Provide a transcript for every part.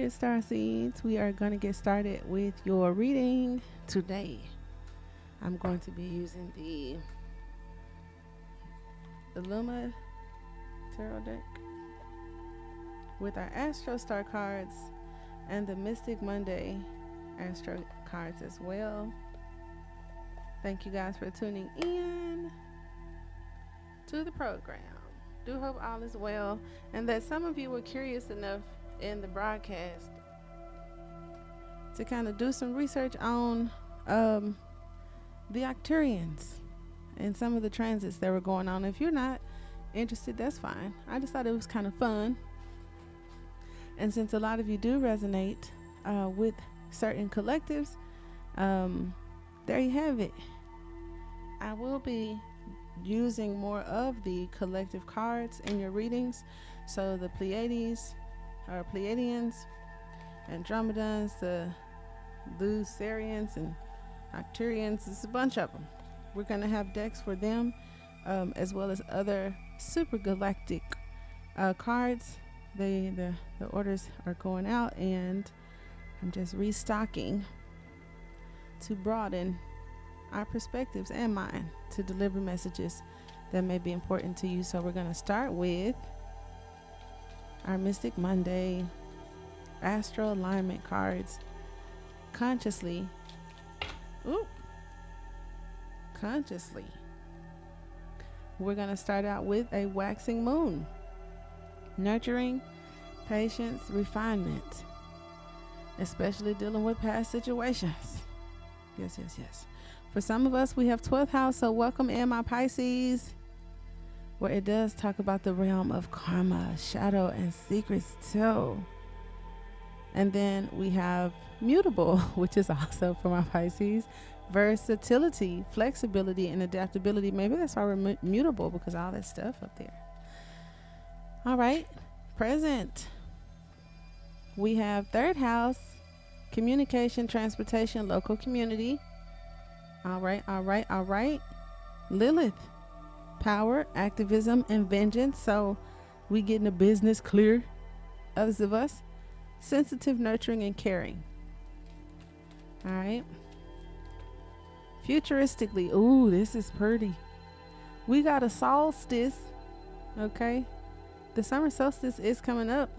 Period, star seeds. We are going to get started with your reading today. I'm going to be using the Illuma Tarot deck with our Astro Star cards and the Mystic Monday Astro cards as well. Thank you guys for tuning in to the program. Do hope all is well and that some of you were curious enough in the broadcast to kind of do some research on the Octurians and some of the transits that were going on. If you're not interested, that's fine. I just thought it was kind of fun. And since a lot of you do resonate with certain collectives, there you have it. I will be using more of the collective cards in your readings. So the Pleiades, or Pleiadians, Andromedans, the Lucerians, and Octurians. It's a bunch of them. We're going to have decks for them, as well as other super galactic cards. The orders are going out, and I'm just restocking to broaden our perspectives and mine to deliver messages that may be important to you. So we're going to start with our Mystic Monday Astro Alignment cards. Consciously, we're going to start out with a waxing moon. Nurturing, patience, refinement, especially dealing with past situations. Yes. For some of us, we have 12th house, so welcome in, my Pisces, where it does talk about the realm of karma, shadow, and secrets too. And then we have mutable, which is also for my Pisces, versatility, flexibility, and adaptability. Maybe that's why we're mutable, because all that stuff up there. All right, present. We have 3rd house, communication, transportation, local community. All right. Lilith, power, activism, and vengeance. So we getting the business clear. Others of us, sensitive, nurturing, and caring. All right. Futuristically, ooh, this is pretty. We got a solstice. Okay. The summer solstice is coming up.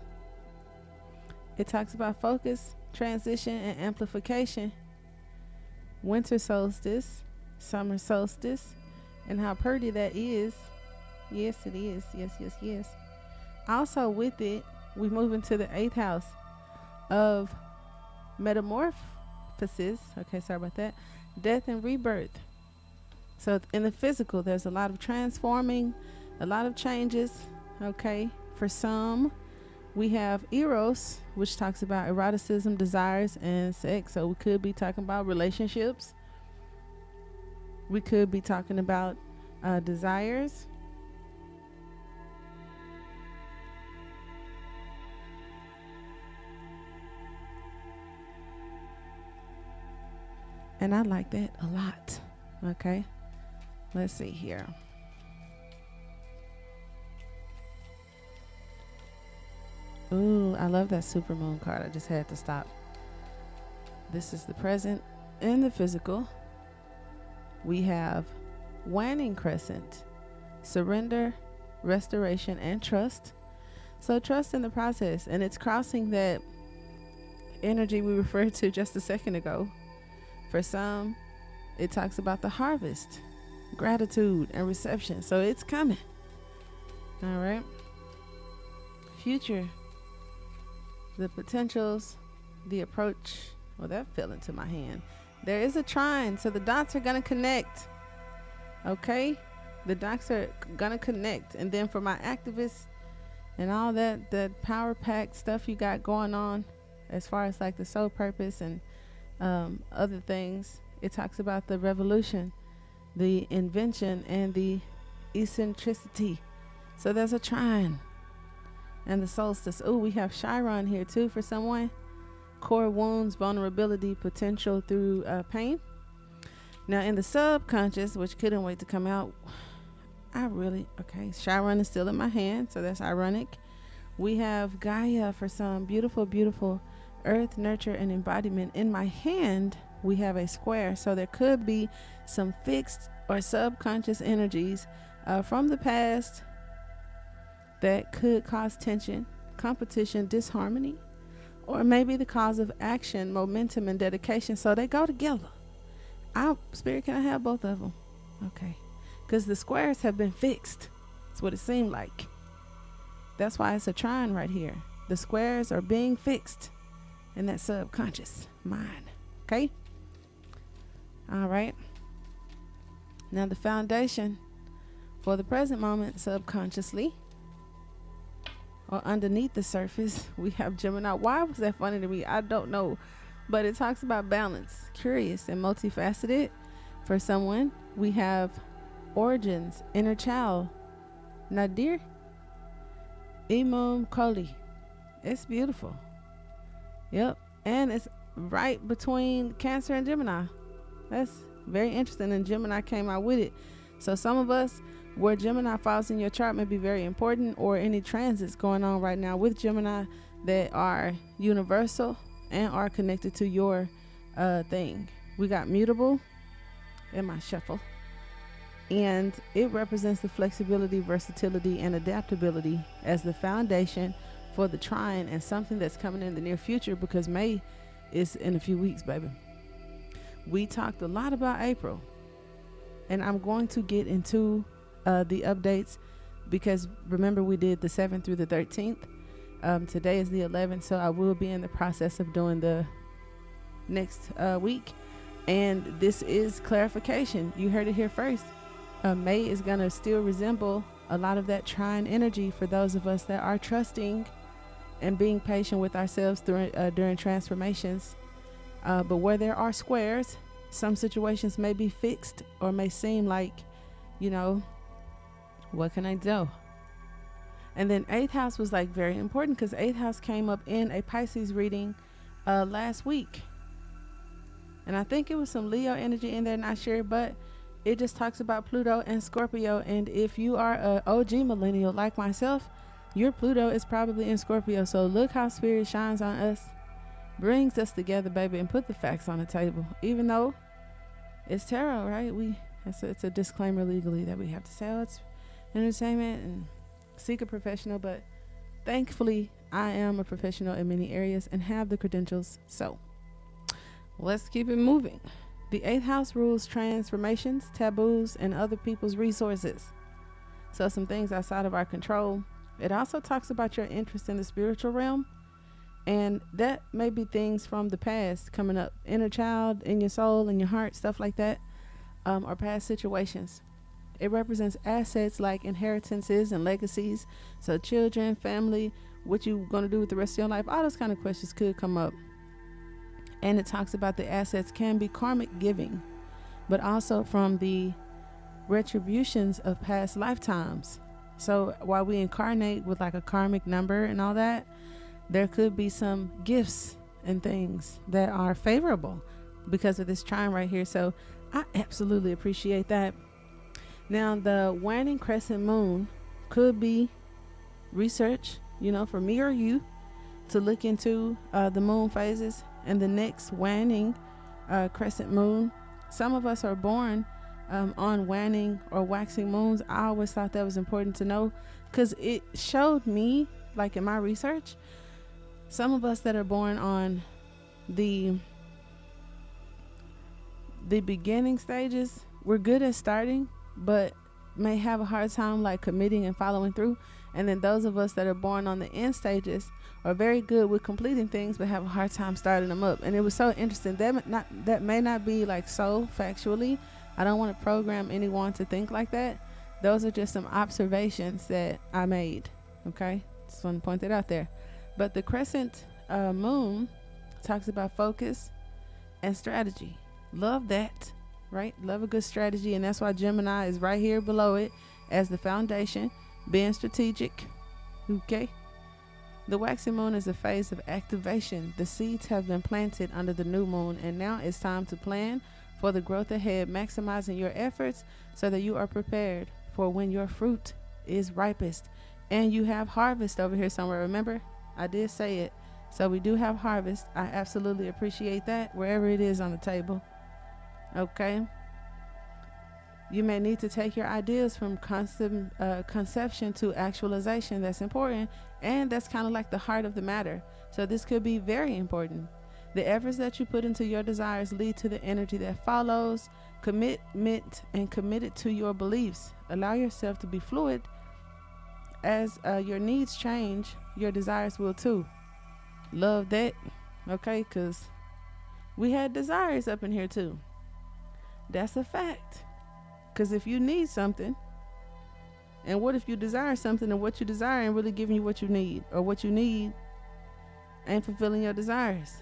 It talks about focus, transition, and amplification. Winter solstice, summer solstice, and how pretty that is. Yes, it is. Yes. Also with it, we move into the 8th house of metamorphosis. Okay, sorry about that. Death and rebirth. So in the physical, there's a lot of transforming, a lot of changes. Okay, for some, we have Eros, which talks about eroticism, desires, and sex. So we could be talking about relationships. We could be talking about desires. And I like that a lot. Okay, let's see here. Ooh, I love that supermoon card. I just had to stop. This is the present and the physical. We have waning crescent, surrender, restoration, and trust. So trust in the process, and it's crossing that energy we referred to just a second ago. For some, it talks about the harvest, gratitude, and reception. So it's coming. All right. Future. The potentials, the approach. Well, that fell into my hand. There is a trine, so the dots are going to connect. Okay? The dots are going to connect. And then for my activists and all that power pack stuff you got going on, as far as like the soul purpose and other things, it talks about the revolution, the invention, and the eccentricity. So there's a trine. And the solstice. Oh, we have Chiron here too for someone. Core wounds, vulnerability, potential through pain. Now in the subconscious, which couldn't wait to come out, Chiron is still in my hand, so that's ironic. We have Gaia for some beautiful earth, nurture, and embodiment. In my hand, we have a square. So there could be some fixed or subconscious energies from the past that could cause tension, competition, disharmony, or maybe the cause of action, momentum, and dedication. So they go together. Spirit, can I have both of them? Okay. Because the squares have been fixed. That's what it seemed like. That's why it's a trine right here. The squares are being fixed in that subconscious mind. Okay? All right. Now the foundation for the present moment, subconsciously, or underneath the surface, we have Gemini. Why was that funny to me? I don't know. But it talks about balance, curious, and multifaceted. For someone, we have origins, inner child, Nadir, Imam Koli. It's beautiful. Yep. And it's right between Cancer and Gemini. That's very interesting. And Gemini came out with it. So some of us, where Gemini falls in your chart may be very important, or any transits going on right now with Gemini that are universal and are connected to your thing. We got mutable in my shuffle, and it represents the flexibility, versatility, and adaptability as the foundation for the trine, and something that's coming in the near future, because May is in a few weeks, baby. We talked a lot about April, and I'm going to get into the updates, because remember we did the 7th through the 13th. Today is the 11th, so I will be in the process of doing the next week, and this is clarification. You heard it here first. May is going to still resemble a lot of that trine energy for those of us that are trusting and being patient with ourselves during transformations, but where there are squares, some situations may be fixed, or may seem like, what can I do? And then 8th house was like very important, because 8th house came up in a Pisces reading last week. And I think it was some Leo energy in there, not sure, but it just talks about Pluto and Scorpio. And if you are a OG millennial like myself, your Pluto is probably in Scorpio. So look how Spirit shines on us, brings us together, baby, and put the facts on the table. Even though it's tarot, right? It's a disclaimer legally that we have to say, it's entertainment and seek a professional, but thankfully I am a professional in many areas and have the credentials. So let's keep it moving. The 8th house rules transformations, taboos, and other people's resources. So some things outside of our control. It also talks about your interest in the spiritual realm, and that may be things from the past coming up, inner child, in your soul, in your heart, stuff like that, or past situations. It represents assets like inheritances and legacies. So children, family, what you going to do with the rest of your life, all those kind of questions could come up. And it talks about the assets can be karmic giving, but also from the retributions of past lifetimes. So while we incarnate with like a karmic number and all that, there could be some gifts and things that are favorable because of this trine right here. So I absolutely appreciate that. Now, the waning crescent moon could be research, for me or you to look into the moon phases and the next waning crescent moon. Some of us are born on waning or waxing moons. I always thought that was important to know, because it showed me, like in my research, some of us that are born on the beginning stages, we're good at starting, but may have a hard time like committing and following through. And then those of us that are born on the end stages are very good with completing things, but have a hard time starting them up. And it was so interesting. That may not be like so factually. I don't want to program anyone to think like that. Those are just some observations that I made. Okay, just want to point that out there. But the crescent moon talks about focus and strategy. Love that. Right? Love a good strategy. And that's why Gemini is right here below it as the foundation, being strategic. Okay. The waxing moon is a phase of activation. The seeds have been planted under the new moon, and now it's time to plan for the growth ahead, maximizing your efforts so that you are prepared for when your fruit is ripest and you have harvest over here somewhere. Remember, I did say it. So we do have harvest. I absolutely appreciate that wherever it is on the table. Okay. You may need to take your ideas from conception to actualization. That's important. And that's kind of like the heart of the matter. So this could be very important. The efforts that you put into your desires lead to the energy that follows. Commitment and committed to your beliefs. Allow yourself to be fluid. As your needs change, your desires will too. Love that. Okay, because we had desires up in here too. That's a fact. Because if you need something, and what if you desire something and what you desire ain't really giving you what you need, or what you need ain't fulfilling your desires?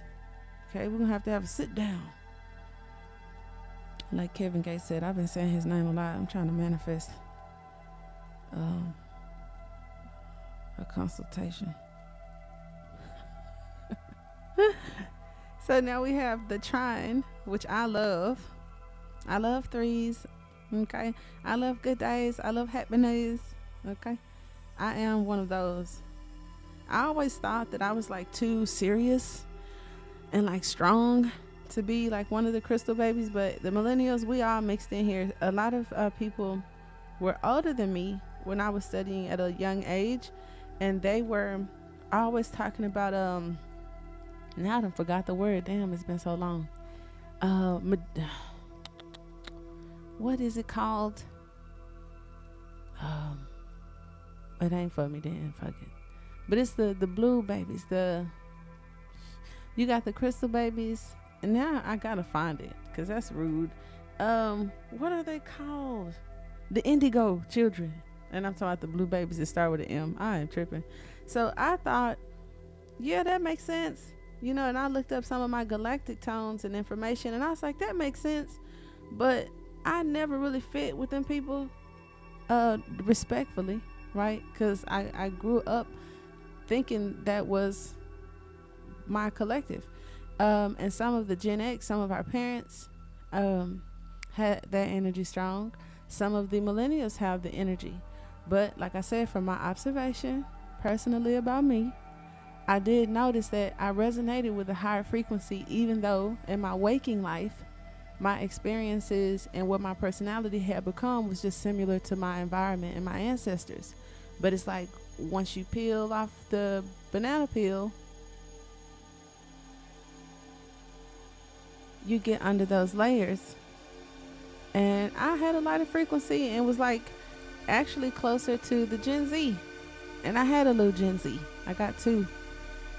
Okay, we're going to have a sit down. Like Kevin Gates said, I've been saying his name a lot. I'm trying to manifest a consultation. So now we have the trine, which I love. I love threes. Okay. I love good days. I love happiness. Okay. I am one of those. I always thought that I was like too serious and like strong to be like one of the crystal babies, but the millennials, we all mixed in here. A lot of people were older than me when I was studying at a young age, and they were always talking about now I done forgot the word. Damn, it's been so long. What is it called? It ain't for me then, fuck it. But it's the blue babies. You got the crystal babies, and now I gotta find it because that's rude. What are they called? The indigo children. And I'm talking about the blue babies that start with an M. I am tripping. So I thought, yeah, that makes sense. You know, and I looked up some of my galactic tones and information, and I was like, that makes sense. But I never really fit with them people, respectfully, right? Because I grew up thinking that was my collective. And some of the Gen X, some of our parents had that energy strong. Some of the millennials have the energy. But like I said, from my observation, personally about me, I did notice that I resonated with a higher frequency, even though in my waking life, my experiences and what my personality had become was just similar to my environment and my ancestors. But it's like once you peel off the banana peel, you get under those layers. And I had a lighter frequency and was like actually closer to the Gen Z. And I had a little Gen Z. I got 2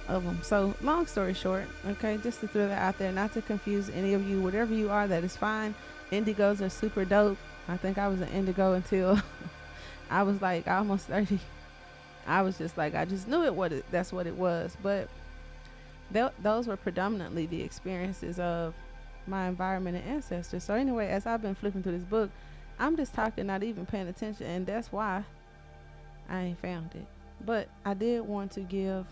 of them. So long story short, okay, just to throw that out there, not to confuse any of you, whatever you are, that is fine. Indigos are super dope. I think I was an indigo until I was like almost 30. I was just like, I just knew that's what it was. But those were predominantly the experiences of my environment and ancestors. So anyway, as I've been flipping through this book, I'm just talking, not even paying attention, and that's why I ain't found it. But I did want to give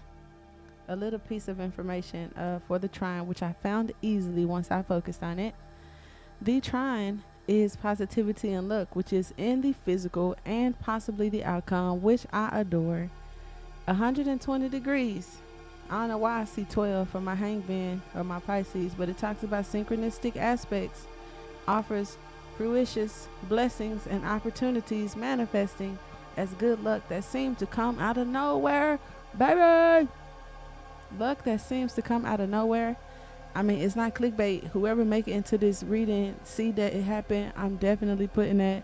a little piece of information for the trine, which I found easily once I focused on it. The trine is positivity and luck, which is in the physical and possibly the outcome, which I adore. 120 degrees. I don't know why I see 12 for my hangman or my Pisces, but it talks about synchronistic aspects, offers fruitious blessings and opportunities manifesting as good luck that seems to come out of nowhere, baby. Luck that seems to come out of nowhere. I mean, it's not clickbait. Whoever make it into this reading, see that it happened. I'm definitely putting that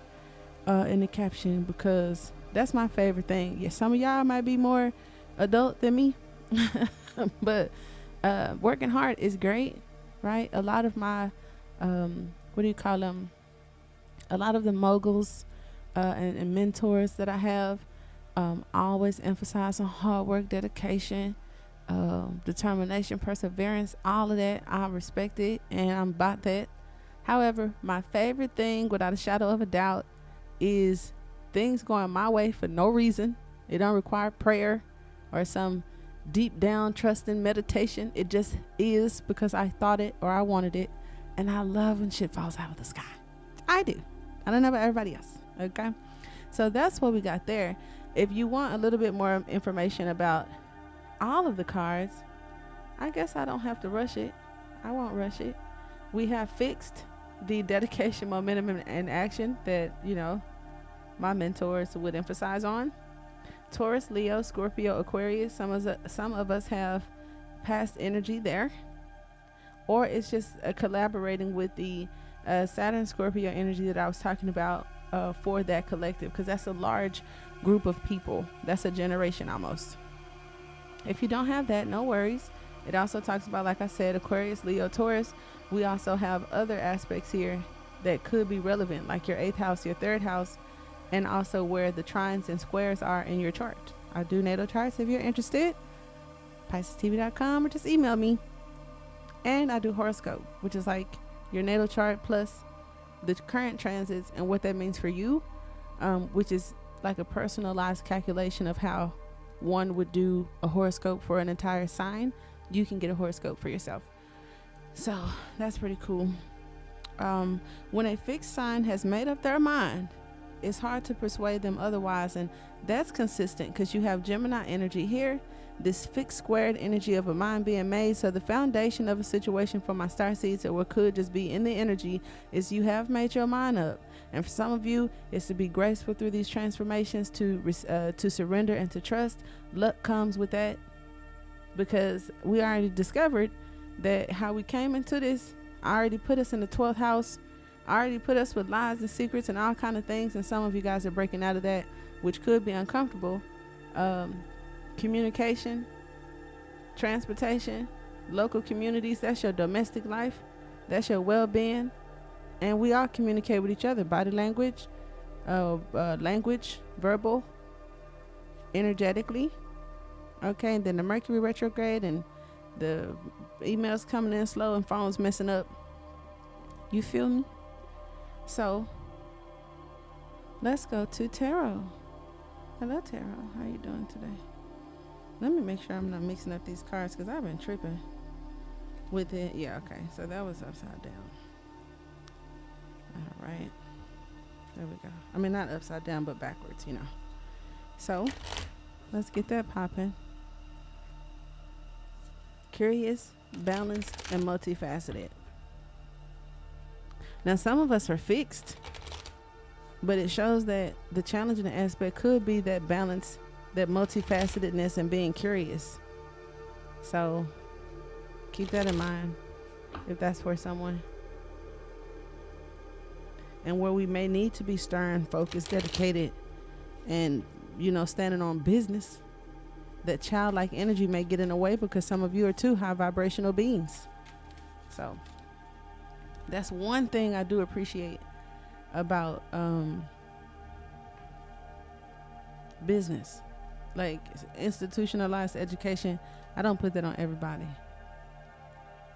in the caption because that's my favorite thing. Yeah, some of y'all might be more adult than me, but working hard is great, right? A lot of my what do you call them? A lot of the moguls and mentors that I have always emphasize on hard work, dedication, determination, perseverance, all of that. I respect it and I'm about that. However, my favorite thing, without a shadow of a doubt, is things going my way for no reason. It don't require prayer or some deep down trust in meditation. It just is because I thought it or I wanted it. And I love when shit falls out of the sky. I do. I don't know about everybody else. Okay. So that's what we got there. If you want a little bit more information about all of the cards, I guess I don't have to rush it. I won't rush it. We have fixed the dedication, momentum, and action that, my mentors would emphasize on. Taurus, Leo, Scorpio, Aquarius. Some of us have past energy there, or it's just collaborating with the Saturn Scorpio energy that I was talking about for that collective, because that's a large group of people. That's a generation almost. If you don't have that, no worries. It also talks about, like I said, Aquarius, Leo, Taurus. We also have other aspects here that could be relevant, like your 8th house, your 3rd house, and also where the trines and squares are in your chart. I do natal charts if you're interested. PiscesTV.com, or just email me. And I do horoscope, which is like your natal chart plus the current transits and what that means for you, which is like a personalized calculation of how one would do a horoscope for an entire sign. You can get a horoscope for yourself. So that's pretty cool. When a fixed sign has made up their mind, it's hard to persuade them otherwise. And that's consistent because you have Gemini energy here, this fixed squared energy of a mind being made. So the foundation of a situation for my star seeds, or what could just be in the energy, is you have made your mind up. And for some of you, it's to be graceful through these transformations, to surrender and to trust. Luck comes with that, because we already discovered that how we came into this already put us in the 12th house, already put us with lies and secrets and all kind of things. And some of you guys are breaking out of that, which could be uncomfortable. Communication, transportation, local communities, that's your domestic life, that's your well-being. And we all communicate with each other, body language, verbal, energetically. Okay, and then the Mercury retrograde and the emails coming in slow and phones messing up. You feel me? So let's go to tarot. Hello, tarot. How you doing today? Let me make sure I'm not mixing up these cards, because I've been tripping with it. Yeah, okay. So that was upside down. All right. There we go. I mean, not upside down, but backwards, So let's get that popping. Curious, balanced, and multifaceted. Now, some of us are fixed, but it shows that the challenging aspect could be that balance, that multifacetedness, and being curious. So keep that in mind if that's for someone. And where we may need to be stern, focused, dedicated, and, standing on business, that childlike energy may get in the way, because some of you are too high vibrational beings. So that's one thing I do appreciate about business, like institutionalized education. I don't put that on everybody,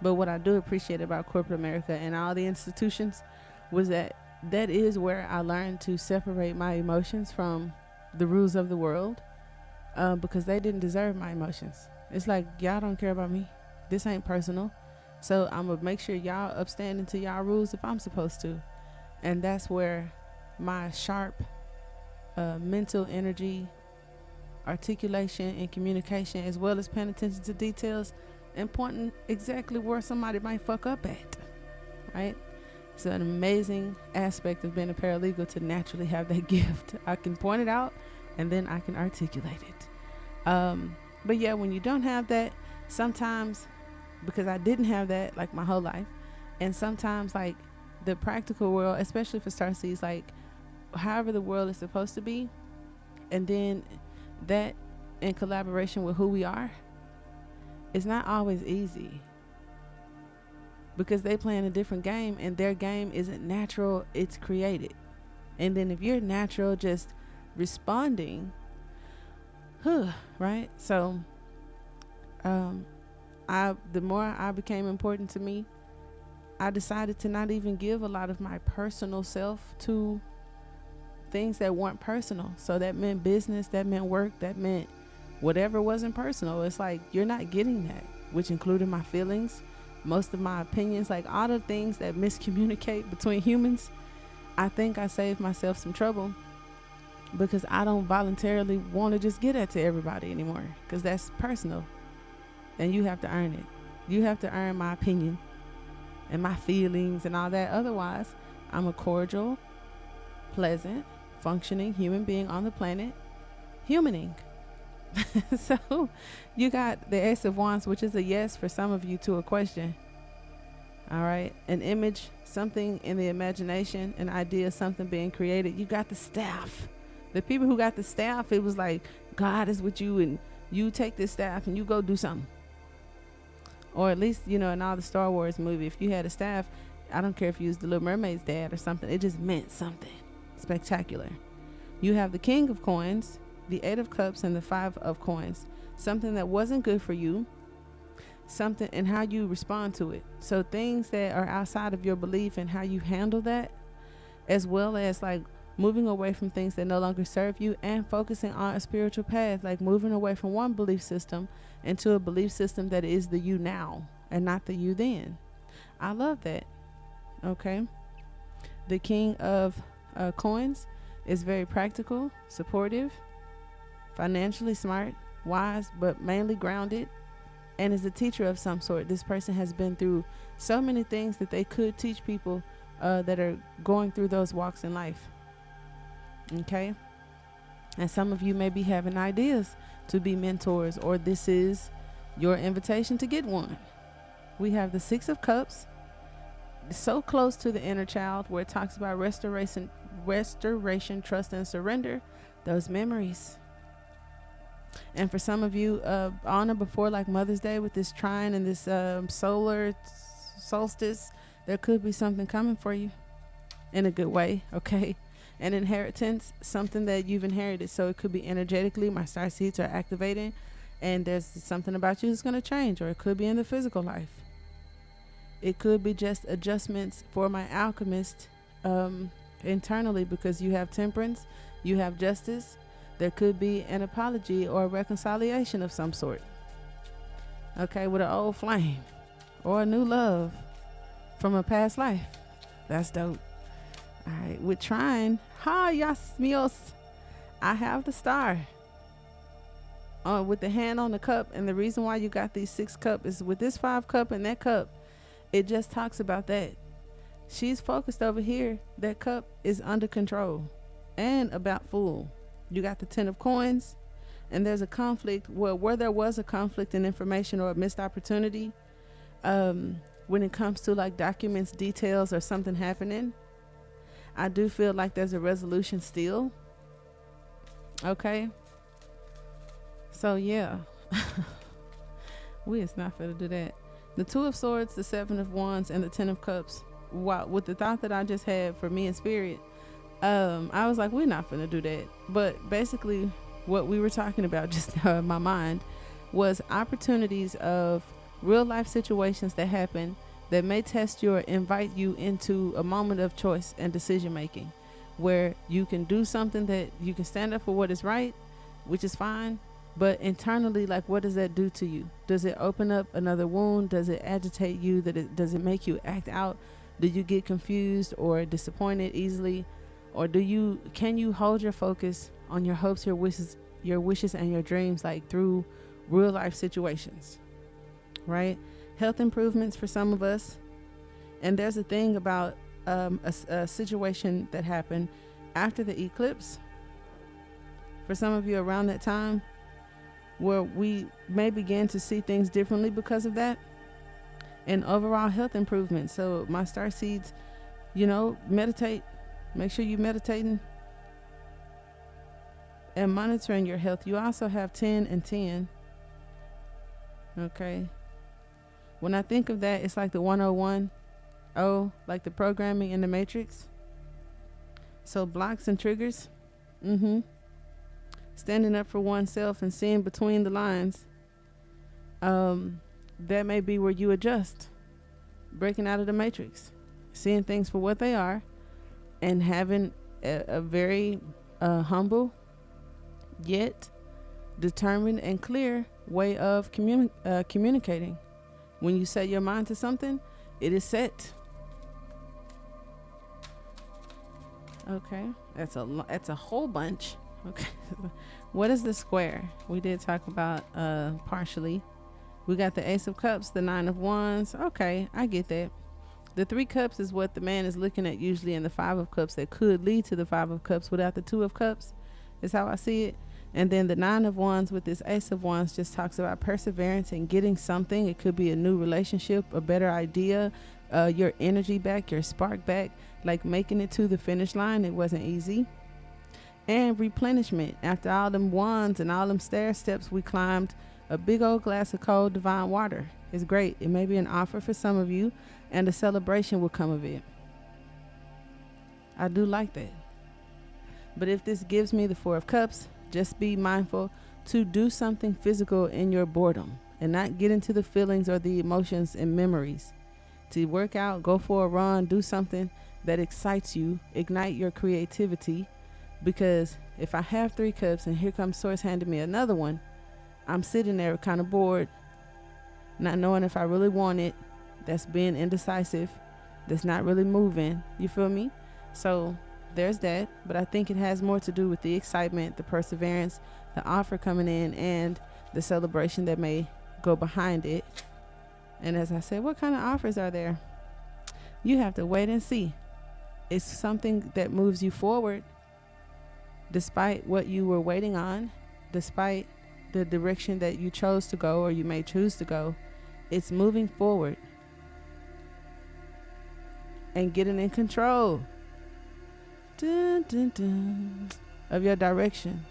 but what I do appreciate about corporate America and all the institutions was that is where I learned to separate my emotions from the rules of the world, because they didn't deserve my emotions. It's like, y'all don't care about me. This ain't personal. So I'm going to make sure y'all upstanding to y'all rules if I'm supposed to. And that's where my sharp mental energy, articulation, and communication, as well as paying attention to details and pointing exactly where somebody might fuck up at, right? It's an amazing aspect of being a paralegal, to naturally have that gift. I can point it out and then I can articulate it. But yeah, when you don't have that, sometimes, because I didn't have that like my whole life, and sometimes like the practical world, especially for starseeds, like however the world is supposed to be, and then that in collaboration with who we are, it's not always easy, because they playing a different game, and their game isn't natural, it's created. And then if you're natural, just responding, right? So the more I became important to me, I decided to not even give a lot of my personal self to things that weren't personal. So that meant business, that meant work, that meant whatever wasn't personal. It's like, you're not getting that, which included my feelings, most of my opinions, like all the things that miscommunicate between humans. I think I saved myself some trouble, because I don't voluntarily want to just get that to everybody anymore, because that's personal and you have to earn it. You have to earn my opinion and my feelings and all that. Otherwise, I'm a cordial, pleasant, functioning human being on the planet, humaning. So you got the Ace of Wands, which is a yes for some of you to a question. All right. An image, something in the imagination, an idea, something being created. You got the staff. The people who got the staff, it was like God is with you and you take this staff and you go do something. Or at least, in all the Star Wars movie, if you had a staff, I don't care if you used the Little Mermaid's dad or something, it just meant something spectacular. You have the King of Coins, the Eight of Cups, and the Five of Coins. Something that wasn't good for you, something and how you respond to it. So things that are outside of your belief and how you handle that, as well as like moving away from things that no longer serve you and focusing on a spiritual path, like moving away from one belief system into a belief system that is the you now and not the you then. I love that. Okay. The King of Coins is very practical, supportive, financially smart, wise, but mainly grounded, and is a teacher of some sort. This person has been through so many things that they could teach people that are going through those walks in life. Okay. And some of you may be having ideas to be mentors, or this is your invitation to get one. We have the Six of Cups, so close to the inner child, where it talks about restoration, trust, and surrender those memories. And for some of you, on or before like Mother's Day with this trine and this solar solstice, there could be something coming for you in a good way. Okay. An inheritance, something that you've inherited. So it could be energetically, my star seeds are activating and there's something about you that's going to change, or it could be in the physical life. It could be just adjustments for my alchemist internally, because you have temperance, you have justice. There could be an apology or a reconciliation of some sort. Okay, with an old flame or a new love from a past life. That's dope. All right, with trine, yas mios, I have the star with the hand on the cup. And the reason why you got these 6 cup is with this 5 cup and that cup, it just talks about that. She's focused over here. That cup is under control and about full. You got the 10 of coins, and there's a conflict where there was a conflict in information or a missed opportunity. When it comes to like documents, details, or something happening, I do feel like there's a resolution still. Okay. So yeah, we is not finna do that. The 2 of Swords, the 7 of Wands, and the 10 of Cups. Wow, with the thought that I just had for me in spirit, I was like, we're not finna do that. But basically what we were talking about just now in my mind was opportunities of real life situations that happen that may test you or invite you into a moment of choice and decision making, where you can do something that you can stand up for what is right, which is fine. But internally, like, what does that do to you? Does it open up another wound? Does it agitate you? Does it make you act out? Do you get confused or disappointed easily? Or can you hold your focus on your hopes, your wishes and your dreams, like through real life situations, right? Health improvements for some of us. And there's a thing about a situation that happened after the eclipse for some of you around that time, where we may begin to see things differently because of that, and overall health improvement. So my star seeds, meditate. Make sure you meditating and monitoring your health. You also have 10 and 10. Okay. When I think of that, it's like the 101, like the programming in the matrix. So blocks and triggers. Standing up for oneself and seeing between the lines. That may be where you adjust. Breaking out of the matrix. Seeing things for what they are. And having a very humble, yet determined and clear way of communicating. When you set your mind to something, it is set. Okay, that's a whole bunch. Okay, what is the square? We did talk about partially We got the Ace of Cups, the Nine of Wands. Okay, I get that. The Three Cups is what the man is looking at usually, in the Five of Cups that could lead to the Five of Cups without the Two of Cups, is how I see it. And then the Nine of Wands with this Ace of Wands just talks about perseverance and getting something. It could be a new relationship, a better idea, your energy back, your spark back, like making it to the finish line. It wasn't easy. And replenishment. After all them wands and all them stair steps we climbed, a big old glass of cold divine water is great. It may be an offer for some of you, and a celebration will come of it. I do like that. But if this gives me the Four of Cups, just be mindful to do something physical in your boredom and not get into the feelings or the emotions and memories. To work out, go for a run, do something that excites you, ignite your creativity. Because if I have Three Cups and here comes Source handing me another one, I'm sitting there kind of bored, not knowing if I really want it. That's being indecisive. That's not really moving. You feel me? So there's that. But I think it has more to do with the excitement, the perseverance, the offer coming in, and the celebration that may go behind it. And as I said, what kind of offers are there? You have to wait and see. It's something that moves you forward despite what you were waiting on, despite the direction that you chose to go or you may choose to go. It's moving forward and getting in control dun, dun, dun, of your direction.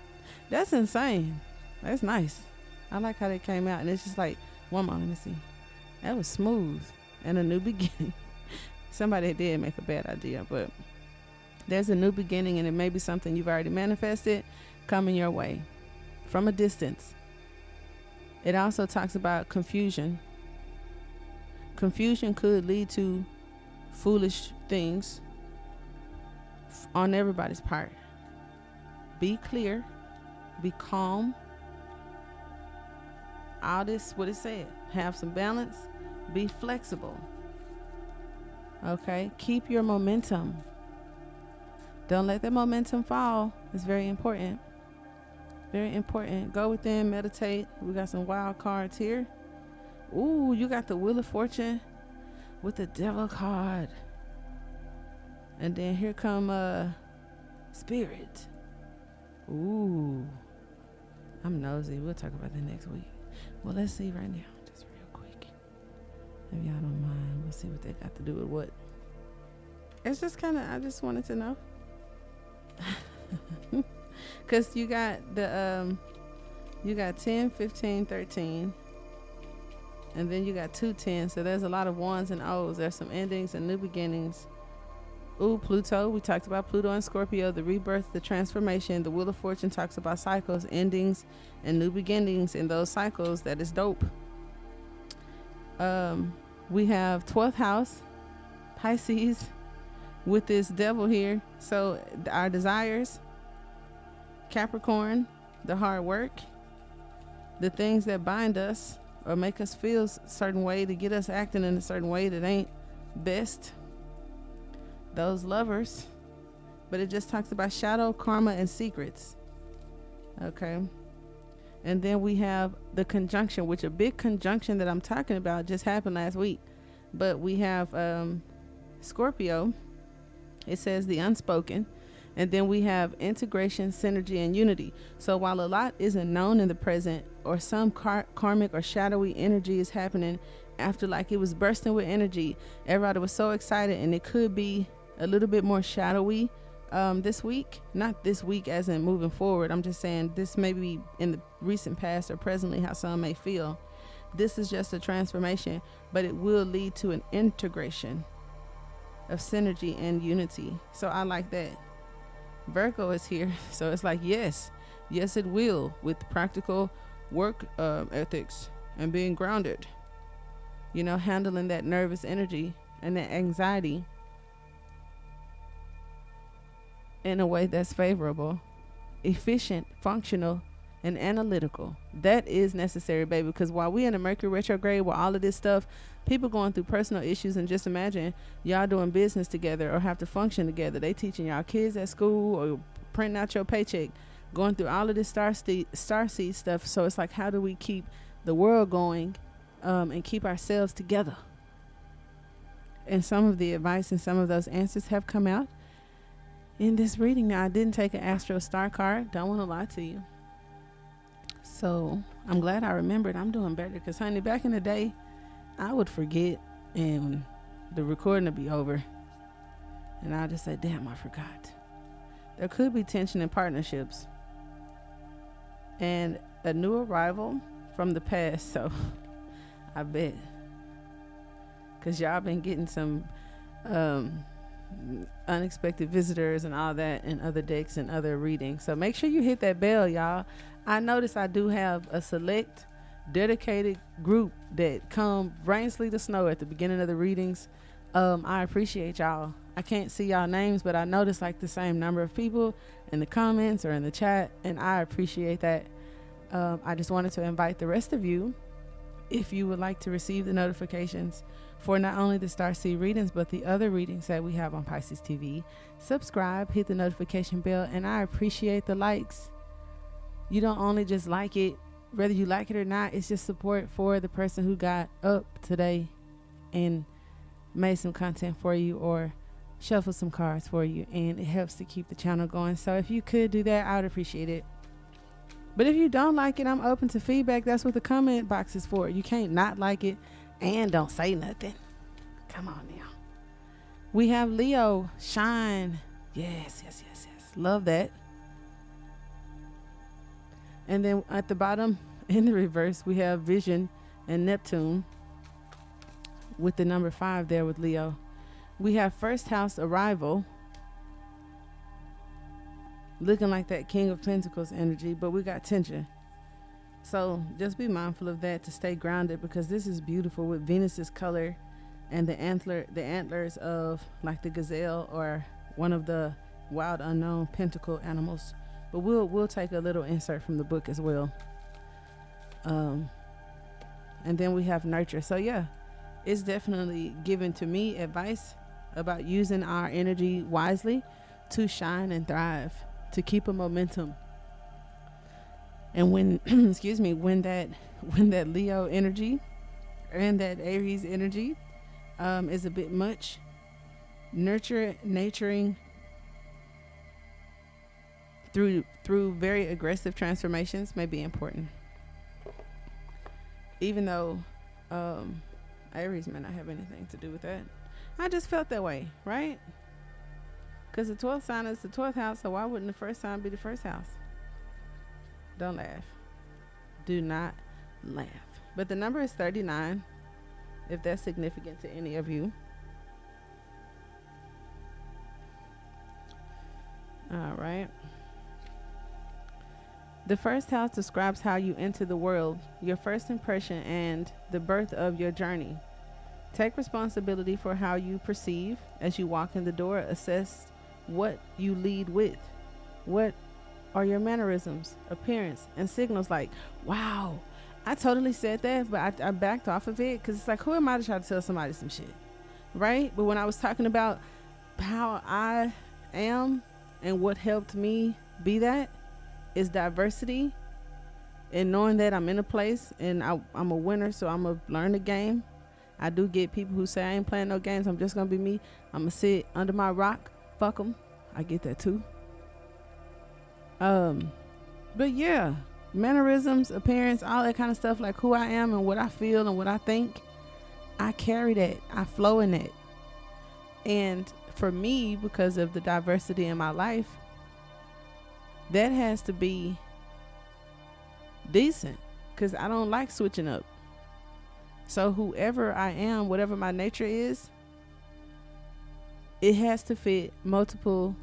That's insane. That's nice. I like how they came out. And it's just like, one more, let me see. That was smooth and a new beginning. Somebody did make a bad idea, but there's a new beginning, and it may be something you've already manifested coming your way from a distance. It also talks about confusion. Confusion could lead to foolish things on everybody's part. Be clear, be calm. All this, what it said, have some balance, be flexible. Okay, keep your momentum. Don't let that momentum fall. It's very important. Very important. Go within, meditate. We got some wild cards here. Ooh, you got the Wheel of Fortune with the Devil card. And then here come Spirit. Ooh. I'm nosy. We'll talk about that next week. Well, let's see right now. Just real quick. If y'all don't mind, we'll see what they got to do with what. It's just kind of, I just wanted to know. Because you got the, you got 10, 15, 13. And then you got 2 10s. So there's a lot of ones and O's. There's some endings and new beginnings. Ooh, Pluto. We talked about Pluto and Scorpio, the rebirth, the transformation. The Wheel of Fortune talks about cycles, endings, and new beginnings in those cycles. That is dope. We have 12th house, Pisces, with this devil here. So our desires, Capricorn, the hard work, the things that bind us or make us feel a certain way to get us acting in a certain way that ain't best. Those lovers. But it just talks about shadow, karma, and secrets. Okay. And then we have the conjunction, which a big conjunction that I'm talking about just happened last week. But we have Scorpio. It says the unspoken. And then we have integration, synergy, and unity. So while a lot isn't known in the present, or some karmic or shadowy energy is happening after, like it was bursting with energy, everybody was so excited, and it could be a little bit more shadowy this week. Not this week as in moving forward. I'm just saying this may be in the recent past or presently how some may feel. This is just a transformation, but it will lead to an integration of synergy and unity. So I like that. Virgo is here, so it's like yes it will, with practical work ethics and being grounded, you know, handling that nervous energy and that anxiety in a way that's favorable, efficient, functional, and analytical. That is necessary, baby, because while we in a Mercury retrograde with all of this stuff, people going through personal issues, and just imagine y'all doing business together or have to function together. They teaching y'all kids at school or printing out your paycheck, going through all of this star seed stuff. So it's like, how do we keep the world going and keep ourselves together. And some of the advice and some of those answers have come out in this reading. Now, I didn't take an Astro Star card. Don't want to lie to you. So I'm glad I remembered. I'm doing better because, honey, back in the day, I would forget and the recording would be over. And I'll just say, damn, I forgot. There could be tension in partnerships and a new arrival from the past. So I bet. Because y'all been getting some unexpected visitors and all that in other decks and other readings. So make sure you hit that bell, y'all. I notice I do have a select dedicated group that come rain, sleet, or snow at the beginning of the readings. I appreciate y'all. I can't see y'all names, but I notice like the same number of people in the comments or in the chat, and I appreciate that. I just wanted to invite the rest of you, if you would like to receive the notifications for not only the Starseed readings, but the other readings that we have on Pisces TV, subscribe, hit the notification bell, and I appreciate the likes. You don't only just like it, whether you like it or not, it's just support for the person who got up today and made some content for you or shuffle some cards for you, and it helps to keep the channel going. So if you could do that, I would appreciate it. But if you don't like it, I'm open to feedback. That's what the comment box is for. You can't not like it and don't say nothing. Come on now. We have Leo, shine. Yes. Love that. And then at the bottom in the reverse, we have Vision and Neptune with the number 5 there with Leo. We have first house arrival, looking like that King of Pentacles energy, but we got tension. So just be mindful of that to stay grounded, because this is beautiful with Venus's color and the antlers of like the gazelle or one of the wild unknown pentacle animals. But we'll take a little insert from the book as well. And then we have nurture. So yeah, it's definitely given to me advice about using our energy wisely to shine and thrive, to keep a momentum. And when excuse me, when that Leo energy and that Aries energy is a bit much, nurturing through very aggressive transformations may be important. Even though Aries may not have anything to do with that. I just felt that way, right? Because the 12th sign is the 12th house, so why wouldn't the first sign be the first house? Don't laugh. Do not laugh. But the number is 39, if that's significant to any of you. All right. The first house describes how you enter the world, your first impression, and the birth of your journey. Take responsibility for how you perceive as you walk in the door. Assess what you lead with. What are your mannerisms, appearance, and signals like? Wow, I totally said that, but I backed off of it because it's like, who am I to try to tell somebody some shit, right? But when I was talking about how I am and what helped me be that is diversity, and knowing that I'm in a place and I'm a winner, so I'm going to learn the game. I do get people who say I ain't playing no games, I'm just going to be me. I'm going to sit under my rock. Fuck them. I get that too. But yeah, mannerisms, appearance, all that kind of stuff, like who I am and what I feel and what I think, I carry that. I flow in that. And for me, because of the diversity in my life, that has to be decent, because I don't like switching up. So whoever I am, whatever my nature is, it has to fit multiple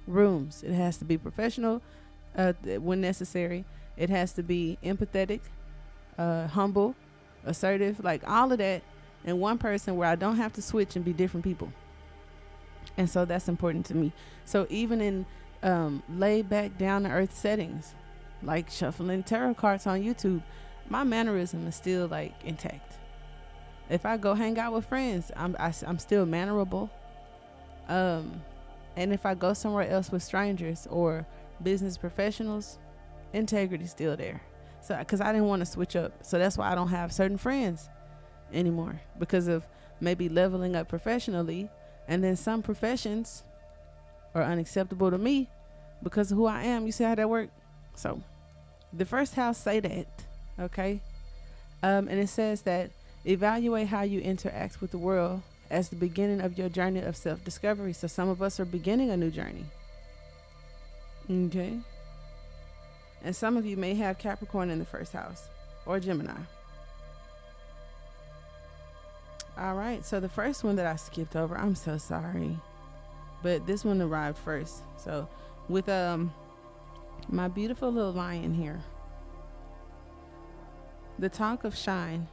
rooms. It has to be professional when necessary. It has to be empathetic, humble, assertive, like all of that in one person, where I don't have to switch and be different people. And so that's important to me. So even in laid back, down to earth settings, like shuffling tarot cards on YouTube, my mannerism is still like intact. If I go hang out with friends, I'm still mannerable. And if I go somewhere else with strangers or business professionals, integrity's still there. So, because I didn't want to switch up. So that's why I don't have certain friends anymore, because of maybe leveling up professionally. And then some professions are unacceptable to me because of who I am. You see how that works? So the first house say that, okay? And it says that evaluate how you interact with the world as the beginning of your journey of self-discovery. So some of us are beginning a new journey. Okay. And some of you may have Capricorn in the first house or Gemini. All right. So the first one that I skipped over, I'm so sorry, but this one arrived first. So with my beautiful little lion here, the talk of shine.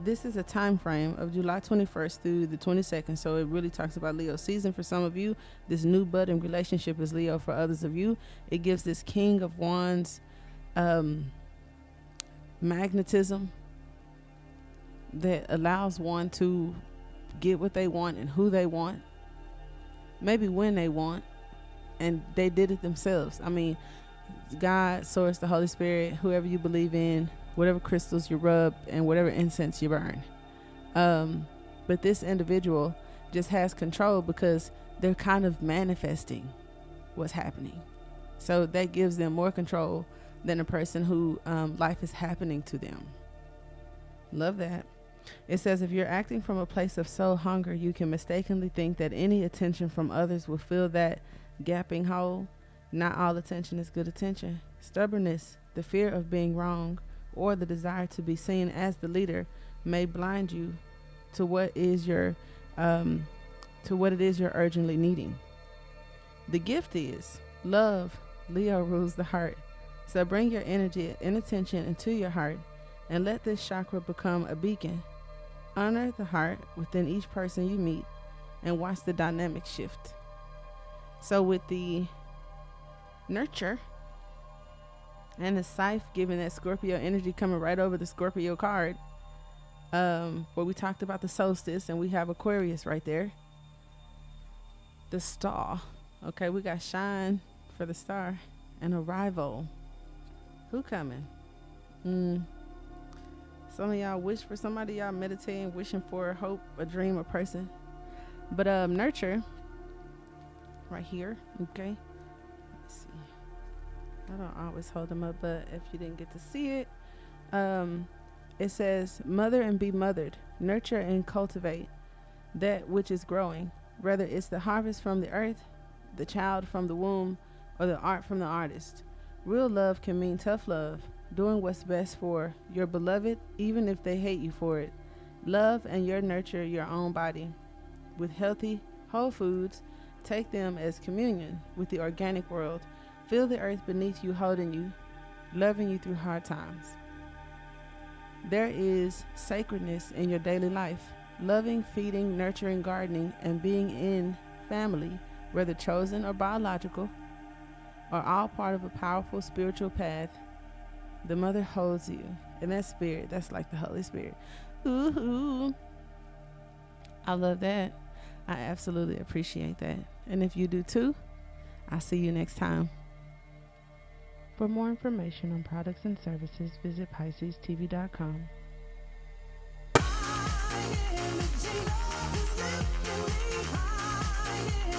This is a time frame of July 21st through the 22nd. So it really talks about Leo season. For some of you, this new budding relationship is Leo. For others of you, it gives this King of Wands magnetism that allows one to get what they want and who they want, maybe when they want, and they did it themselves. I mean, God, Source, the Holy Spirit, whoever you believe in, whatever crystals you rub and whatever incense you burn. But this individual just has control because they're kind of manifesting what's happening. So that gives them more control than a person who life is happening to them. Love that. It says, if you're acting from a place of soul hunger, you can mistakenly think that any attention from others will fill that gaping hole. Not all attention is good attention. Stubbornness, the fear of being wrong, or the desire to be seen as the leader may blind you to what it is you're urgently needing. The gift is love. Leo rules the heart. So bring your energy and attention into your heart and let this chakra become a beacon. Honor the heart within each person you meet and watch the dynamic shift. So with the nurture and the scythe giving that Scorpio energy coming right over the Scorpio card, where we talked about the solstice, and we have Aquarius right there. The star. Okay, we got shine for the star and arrival. Who coming? Some of y'all wish for somebody, y'all meditating, wishing for hope, a dream, a person. But nurture right here. Okay, let's see. I don't always hold them up, but if you didn't get to see it, it says mother and be mothered, nurture and cultivate that which is growing, whether it's the harvest from the earth, the child from the womb, or the art from the artist. Real love can mean tough love, doing what's best for your beloved, even if they hate you for it. Love and nurture your own body with healthy, whole foods. Take them as communion with the organic world. Feel the earth beneath you holding you, loving you through hard times. There is sacredness in your daily life. Loving, feeding, nurturing, gardening, and being in family, whether chosen or biological, are all part of a powerful spiritual path. The mother holds you. And that spirit, that's like the Holy Spirit. Ooh. I love that. I absolutely appreciate that. And if you do too, I'll see you next time. For more information on products and services, visit PiscesTV.com. I am the